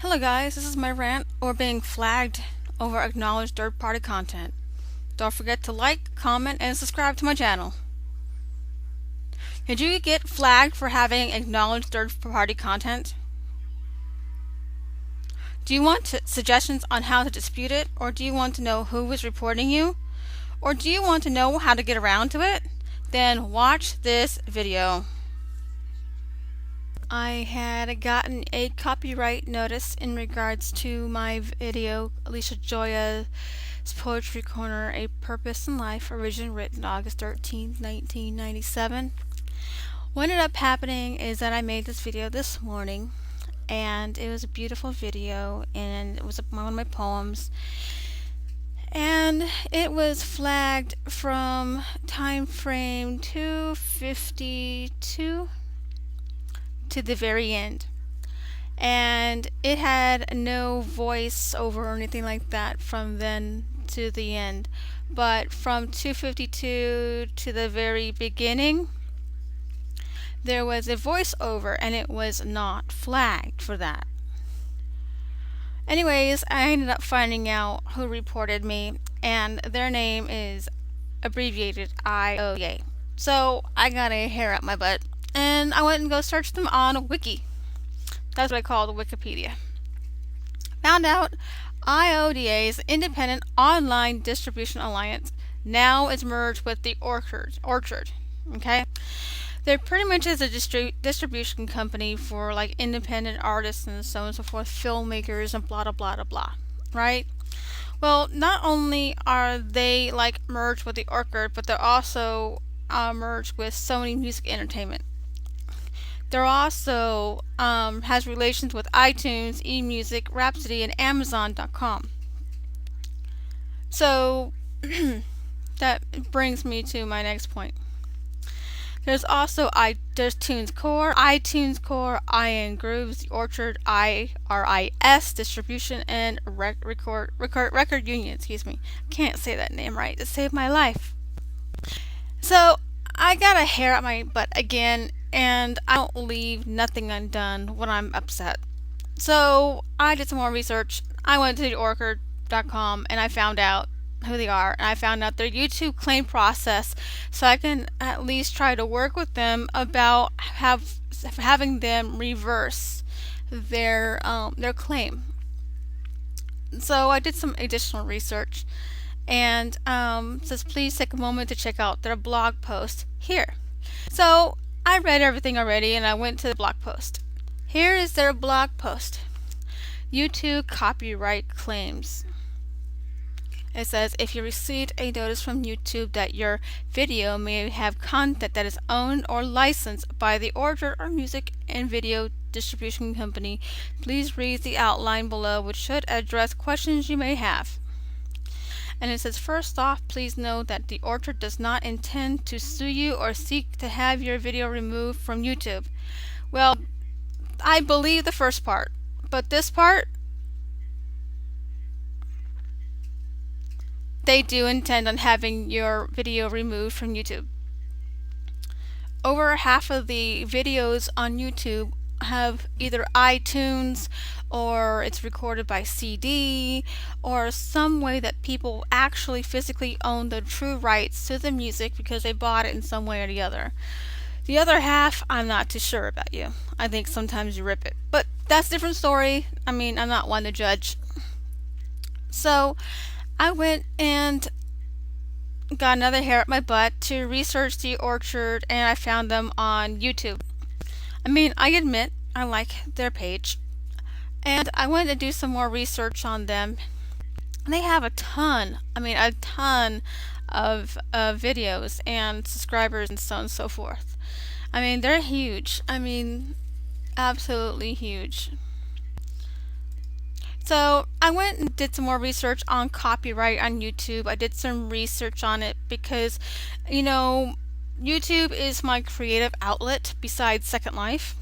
Hello guys, this is my rant or being flagged over acknowledged third-party content. Don't forget to like, comment, and subscribe to my channel. Did you get flagged for having acknowledged third-party content? Do you want suggestions on how to dispute it, or do you want to know who is reporting you? Or do you want to know how to get around to it? Then watch this video. I had gotten a copyright notice in regards to my video, Alicia Joya's Poetry Corner, A Purpose in Life, originally written August 13, 1997. What ended up happening is that I made this video this morning, and it was a beautiful video, and it was one of my poems, and it was flagged from time frame 252 to the very end, and it had no voice over or anything like that from then to the end, but from 252 to the very beginning there was a voiceover, and it was not flagged for that. Anyways, I ended up finding out who reported me, and their name is abbreviated IODA. So I got a hair up my butt, and I went and go search them on Wiki. That's what I call the Wikipedia. Found out IODA's Independent Online Distribution Alliance now is merged with the Orchard. Okay? They're pretty much as a distribution company for like independent artists and so on and so forth, filmmakers and blah blah blah blah blah. Right? Well, not only are they like merged with the Orchard, but they're also merged with Sony Music Entertainment. They're also has relations with iTunes, eMusic, Rhapsody, and Amazon.com. So that brings me to my next point. There's also iTunes Core, IN Grooves, The Orchard, IRIS Distribution, and Record Union. Excuse me, can't say that name right. It saved my life. So I got a hair up my butt again, and I don't leave nothing undone when I'm upset. So I did some more research. I went to the orchard.com and I found out who they are, and I found out their YouTube claim process, so I can at least try to work with them about having them reverse their claim. So I did some additional research, and says please take a moment to check out their blog post here. So I read everything already, and I went to the blog post. Here is their blog post. YouTube copyright claims. It says, if you received a notice from YouTube that your video may have content that is owned or licensed by the Orchard or Music and Video Distribution Company, please read the outline below, which should address questions you may have. And it says, first off, please note that the Orchard does not intend to sue you or seek to have your video removed from YouTube. Well, I believe the first part, but this part, they do intend on having your video removed from YouTube. Over half of the videos on YouTube have either iTunes, or it's recorded by CD, or some way that people actually physically own the true rights to the music because they bought it in some way or the other. The other half, I'm not too sure about you. I think sometimes you rip it, but that's a different story. I mean, I'm not one to judge. So I went and got another hair up my butt to research the Orchard, and I found them on YouTube. I mean, I admit I like their page, and I wanted to do some more research on them. And they have a ton of videos and subscribers and so on and so forth. I mean, they're huge. I mean, absolutely huge. So I went and did some more research on copyright on YouTube. I did some research on it because, you know, YouTube is my creative outlet besides Second Life,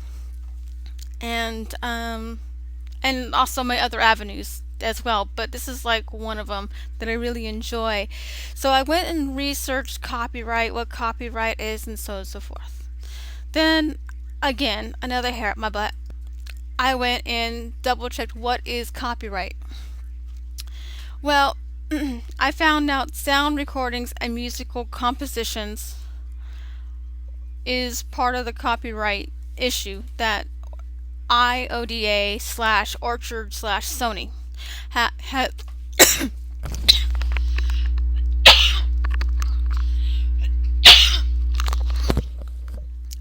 and also my other avenues as well, but this is like one of them that I really enjoy. So I went and researched copyright, what copyright is, and so on and so forth. Then again, another hair up my butt. I went and double checked what is copyright. Well, I found out sound recordings and musical compositions is part of the copyright issue that IODA / Orchard / Sony ha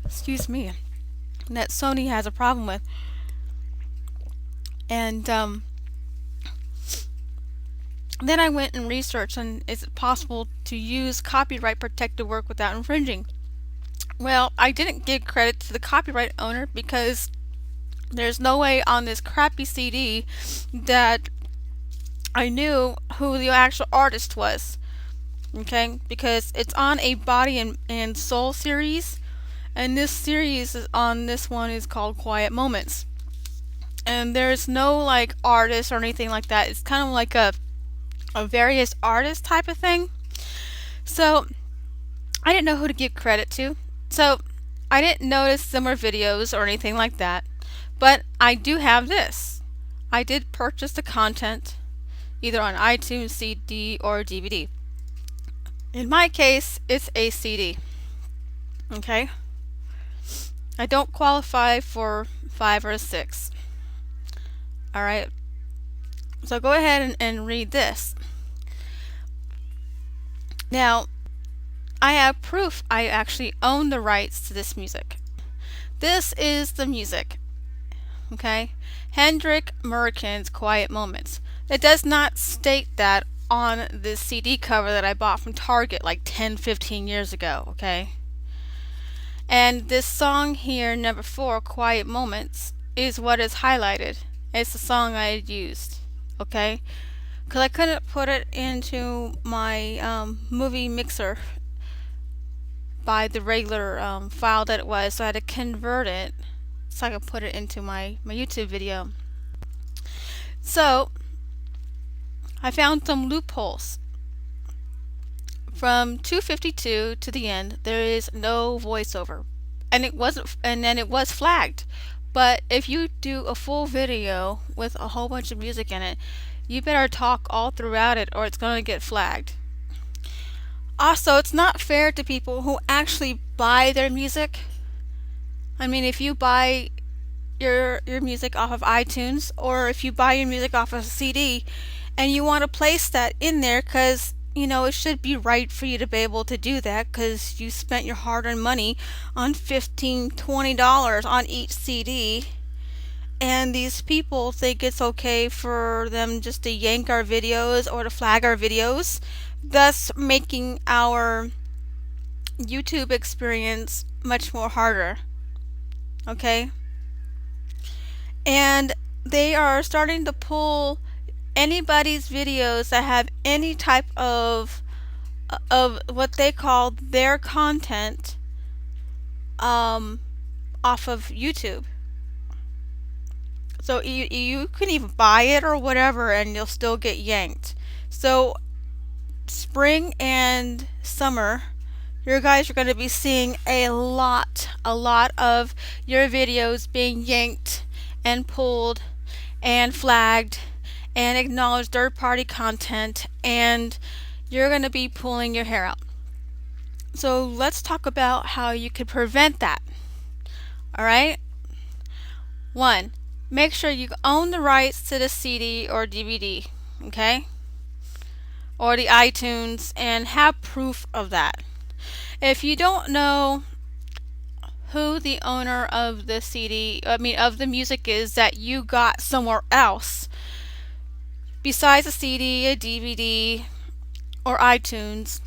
excuse me, that Sony has a problem with. And then I went and researched, and is it possible to use copyright protected work without infringing? Well, I didn't give credit to the copyright owner because there's no way on this crappy CD that I knew who the actual artist was. Okay, because it's on a Body and Soul series, and this series on this one is called Quiet Moments. And there's no like artist or anything like that. It's kind of like a various artist type of thing. So I didn't know who to give credit to. So I didn't notice similar videos or anything like that. But I do have this. I did purchase the content either on iTunes, CD, or DVD. In my case, it's a CD. Okay? I don't qualify for 5 or 6. Alright? So go ahead and read this. Now, I have proof I actually own the rights to this music. This is the music. Okay? Hendrik Murkin's Quiet Moments. It does not state that on this CD cover that I bought from Target like 10-15 years ago. Okay? And this song here, number 4, Quiet Moments, is what is highlighted. It's the song I had used. Okay? Because I couldn't put it into my movie mixer by the regular file that it was, so I had to convert it so I could put it into my YouTube video. So I found some loopholes. From 2:52 to the end, there is no voiceover, and it wasn't, and then it was flagged. But if you do a full video with a whole bunch of music in it, you better talk all throughout it, or it's going to get flagged. Also, it's not fair to people who actually buy their music. I mean, if you buy your music off of iTunes, or if you buy your music off of a CD, and you want to place that in there, because you know it should be right for you to be able to do that, because you spent your hard-earned money on $15-20 on each CD, and these people think it's okay for them just to yank our videos or to flag our videos, thus making our YouTube experience much more harder. Okay? And they are starting to pull anybody's videos that have any type of what they call their content off of YouTube. So you can even buy it or whatever and you'll still get yanked. So spring and summer, you guys are going to be seeing a lot of your videos being yanked and pulled and flagged and acknowledged third-party content, and you're going to be pulling your hair out. So let's talk about how you could prevent that. Alright? 1. Make sure you own the rights to the CD or DVD. Okay? Or the iTunes, and have proof of that. If you don't know who the owner of the CD, of the music is that you got somewhere else, besides a CD, a DVD, or iTunes,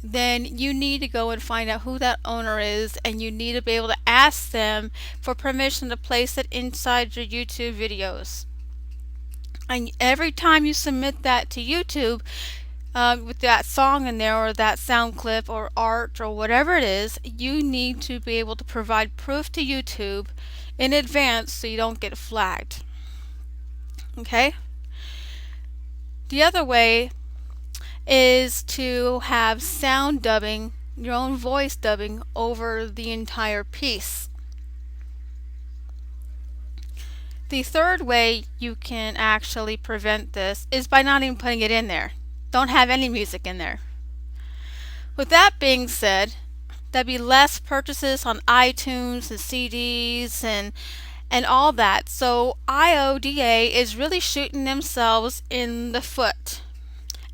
then you need to go and find out who that owner is, and you need to be able to ask them for permission to place it inside your YouTube videos. And every time you submit that to YouTube, with that song in there or that sound clip or art or whatever it is, you need to be able to provide proof to YouTube in advance so you don't get flagged. Okay? The other way is to have sound dubbing, your own voice dubbing over the entire piece. The third way you can actually prevent this is by not even putting it in there. Don't have any music in there. With that being said, there'll be less purchases on iTunes and CDs and all that. So IODA is really shooting themselves in the foot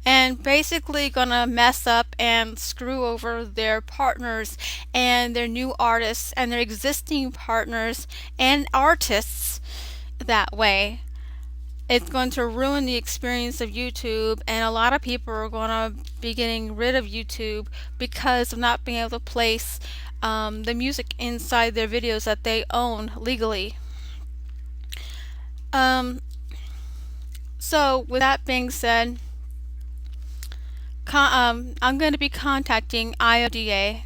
and basically gonna mess up and screw over their partners and their new artists and their existing partners and artists that way. It's going to ruin the experience of YouTube, and a lot of people are going to be getting rid of YouTube because of not being able to place the music inside their videos that they own legally. So with that being said, I'm going to be contacting IODA.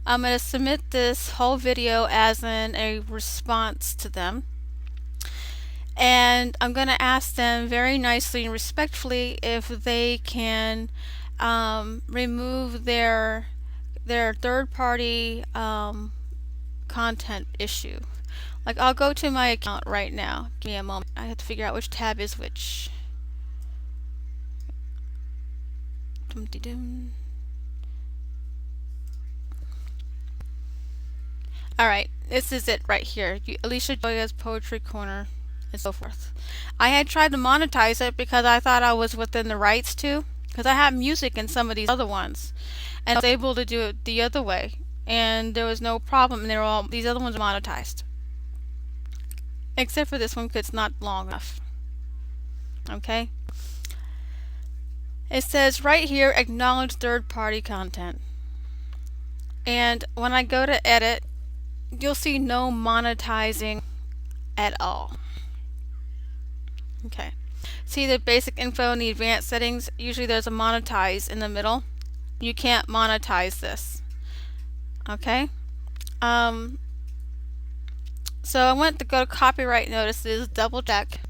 I'm going to submit this whole video as a response to them. And I'm going to ask them very nicely and respectfully if they can remove their third-party content issue. Like, I'll go to my account right now. Give me a moment. I have to figure out which tab is which. Alright, this is it right here. Alicia Joya's Poetry Corner and so forth. I had tried to monetize it because I thought I was within the rights to, because I have music in some of these other ones, and I was able to do it the other way, and there was no problem, and these other ones are monetized. Except for this one because it's not long enough. Okay? It says right here, acknowledge third-party content. And when I go to edit, you'll see no monetizing at all. Okay. See the basic info and the advanced settings? Usually there's a monetize in the middle. You can't monetize this. Okay? So I went to go to copyright notices, double check.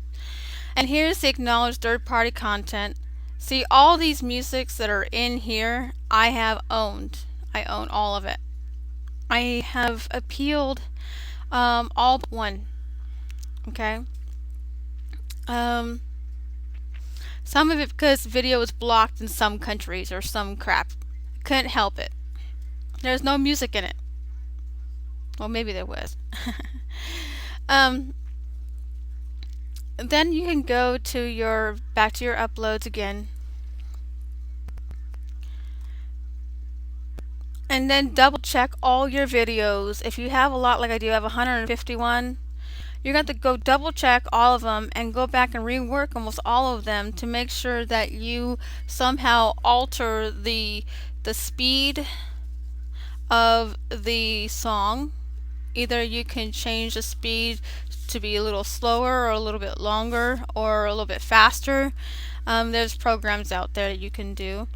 And here's the acknowledged third-party content. See, all these musics that are in here, I have owned. I own all of it. I have appealed all but one. Okay? Some of it because video was blocked in some countries or some crap. Couldn't help it. There's no music in it. Well, maybe there was. Then you can go to back to your uploads again. And then double check all your videos. If you have a lot like I do, I have 151. You're going to have to go double check all of them and go back and rework almost all of them to make sure that you somehow alter the speed of the song. Either you can change the speed to be a little slower or a little bit longer or a little bit faster. There's programs out there that you can do.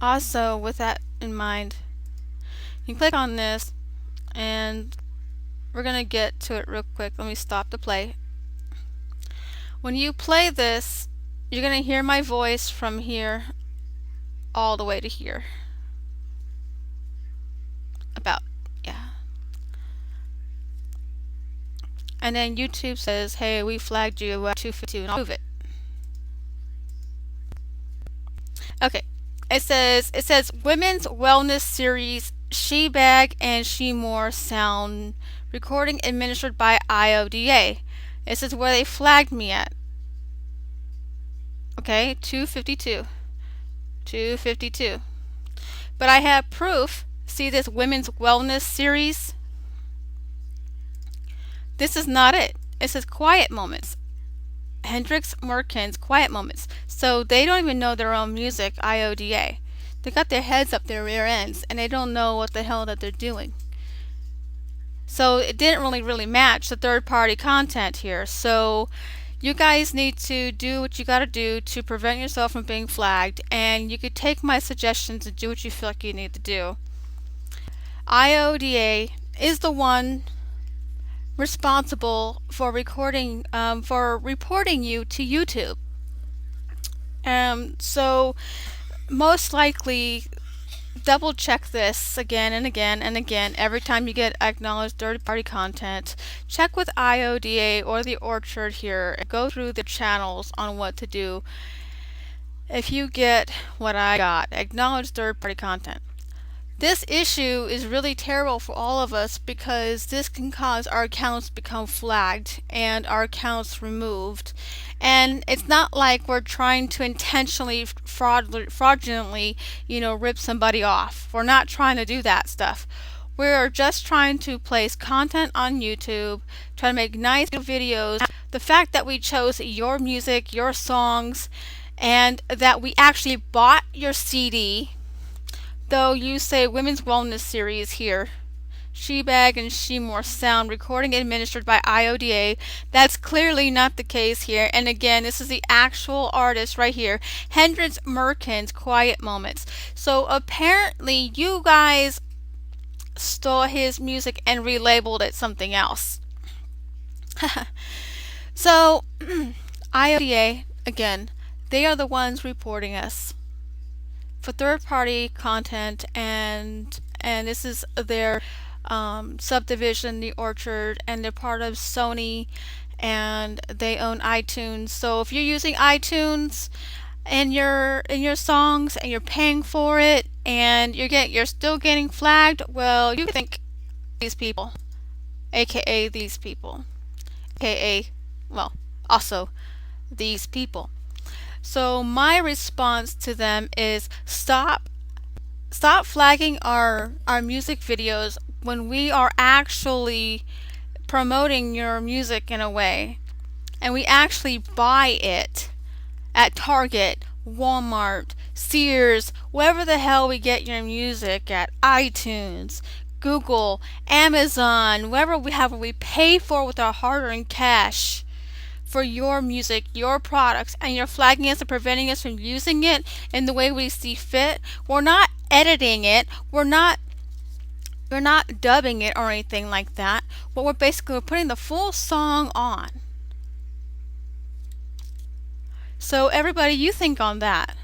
Also, with that in mind, you click on this and we're going to get to it real quick. Let me stop the play. When you play this, you're going to hear my voice from here all the way to here. Yeah. And then YouTube says, hey, we flagged you 252, and I'll move it. Okay. It says Women's Wellness Series She Bag and She More sound recording administered by IODA. It says where they flagged me at. Okay, 252. 252. But I have proof. See this Women's Wellness Series? This is not it. It says Quiet Moments. Hendrix Merkin's Quiet Moments. So they don't even know their own music, IODA. They got their heads up their rear ends and they don't know what the hell that they're doing. So it didn't really match the third-party content here. So you guys need to do what you got to do to prevent yourself from being flagged, and you could take my suggestions and do what you feel like you need to do. IODA is the one responsible for reporting you to YouTube. So most likely double check this again and again and again every time you get acknowledged third party content. Check with IODA or the Orchard here and go through the channels on what to do if you get what I got, acknowledged third party content. This issue is really terrible for all of us because this can cause our accounts to become flagged and our accounts removed. And it's not like we're trying to intentionally fraudulently, rip somebody off. We're not trying to do that stuff. We're just trying to place content on YouTube, try to make nice videos. The fact that we chose your music, your songs, and that we actually bought your CD, though you say Women's Wellness Series here. Shebag and Shemore Sound recording administered by IODA. That's clearly not the case here. And again, this is the actual artist right here, Hendrix Merkin's Quiet Moments. So apparently you guys stole his music and relabeled it something else. So IODA, again, they are the ones reporting us for third-party content, and this is their subdivision, the Orchard, and they're part of Sony, and they own iTunes. So if you're using iTunes in your songs and you're paying for it and you're still getting flagged, well, you think these people, aka these people, aka, well, also these people. So my response to them is stop flagging our music videos when we are actually promoting your music in a way and we actually buy it at Target, Walmart, Sears, wherever the hell we get your music at, iTunes, Google, Amazon, wherever we pay for with our hard-earned cash for your music, your products, and you're flagging us and preventing us from using it in the way we see fit. We're not editing it. We're not dubbing it or anything like that. But we're putting the full song on. So everybody, you think on that.